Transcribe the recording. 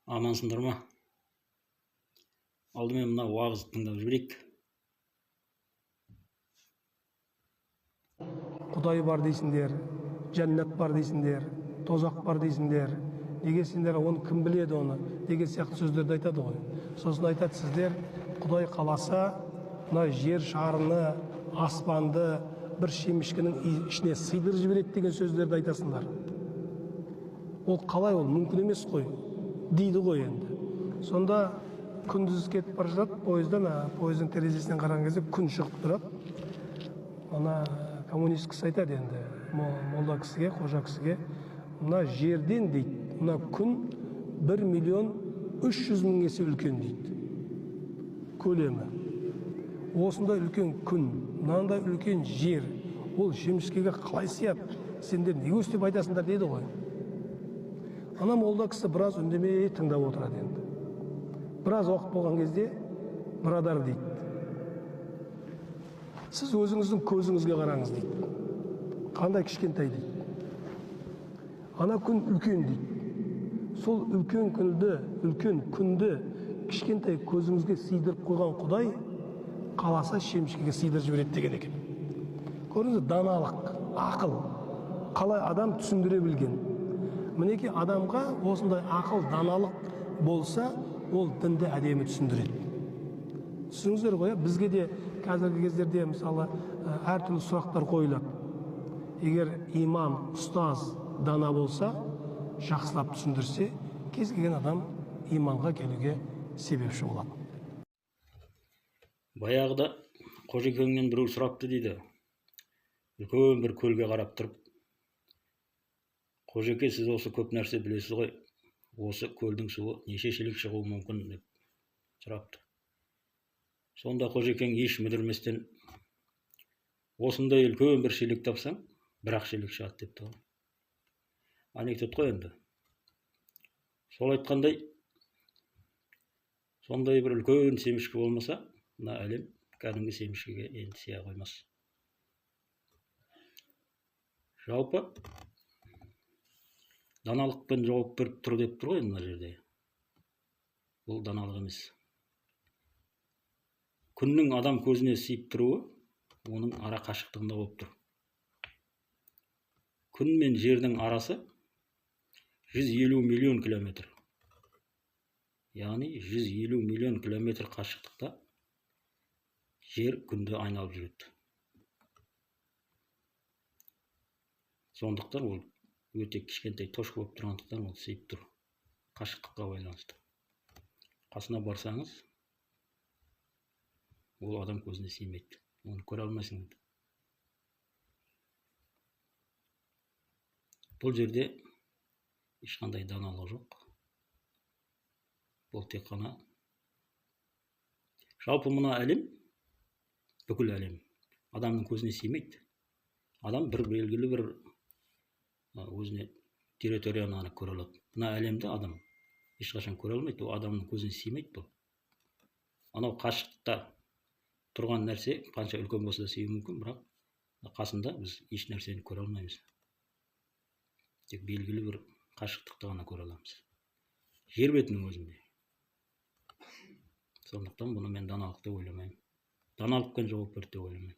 Амансыңдар ма? Алдымен мына уағызды тыңдап жіберейік. Құдай бар дейсіңдер, жәннат бар дейсіңдер, тозақ бар дейсіңдер. Неге сендер оны кім біледі оны? Деген сияқты сөздерді айтады ғой. Сосын айтады, сіздер Құдай қаласа мына жер шарыны, аспанды бір шемішкінің ішіне сыйдырып жібереді деген сөздерді айтасыңдар. Ол қалай, ол мүмкін емес қой дейді ғой енді. Сонда күндіз кетіп бара жатады пойыздың терезесінен қараған кезде күн шығып тұрады. Ана коммунист кісі айтады енді, молда кісіге, қожа кісіге, мына жерден дейді, мына күн 1.300.000 есе үлкен дейді. Көлемі. Осында үлкен күн, мынандай үлкен жер, ол жемішкеге қалай сияп, сендер не өстіп айтасыңдар дейді ғой. Ана молда кісі біраз үндемей тыңдап отырады енді. Біраз уақыт болған кезде брадар дейді, сіз өзіңіздің көзіңізге қараңыз дейді. Қандай кішкентай дейді. Ана күн үлкен дейді. Сол үлкен күнді кішкентай көзіңізге сыйдырып қойған Құдай қаласа шемішкеге сыйдырып жібереді деген екен. Көріңіз, даналық, ақыл, қалай адам түсіндіре білген. Мінеки адамға осындай ақыл, даналық болса, ол дінді әдемі түсіндіреді. Түсініңіздер ғой, бізге де қазіргі кездерде мысалы әртүрлі сұрақтар қойылады. Егер имам, ұстаз дана болса, жақсылап түсіндірсе, кез келген адам иманға келуге себепші болады. Баяғыда Қожекеңнен біреу сұрапты дейді. Үлкен бір көлге қарап тұрып, Қожеке, сіз осы көп нәрсе білесіз ғой, осы көлдің суы неше шелек шығуы мүмкін деп сұрапты. Сонда Қожекең еш мүдірместен, осындай үлкен бір шелек тапсаң, бір-ақ шелек шығады депті ғой. Анекдот қой енді. Сол айтқандай, сондай бір үлкен семішке болмаса, мына әлем кәдімгі семішкеге енді сия қоймас. Жалпы даналықпен жауап беріп тұр деп тұр ғой мына жерде. Бұл даналық емес. Күннің адам көзіне сыйып тұруы оның ара қашықтығында болып тұр. Күн мен жердің арасы 150 миллион километр. Яғни 150 миллион километр қашықтықта жер күнді айналып жүреді. Сондықтан ол өте кішкентай тошқа болып тұрғандықтан ол сыйып тұр. Қашықтыққа байланысты. Қасына барсаңыз, ол адам көзіне сыймайды. Оны көре алмайсың. Бұл жерде ешқандай даналық жоқ. Бұл тек қана жалпы мына әлем, бүкіл әлем адамның көзіне сыймайды. Адам бір белгілі бір өзіне территорияны көре алады. Мына әлемді адам ешқашан көре алмайды. Ол адамның көзіне сыймайды бұл. Анау қашықтықта тұрған нәрсе қанша үлкен болса да сыюы мүмкін, бірақ қасында біз еш нәрсені көре алмаймыз. Тек белгілі бір қашықтықты ғана көре аламыз. Жер бетінің өзінде. Сондықтан бұны мен даналық деп ойламаймын. Даналықпен жауап берді деп ойламаймын.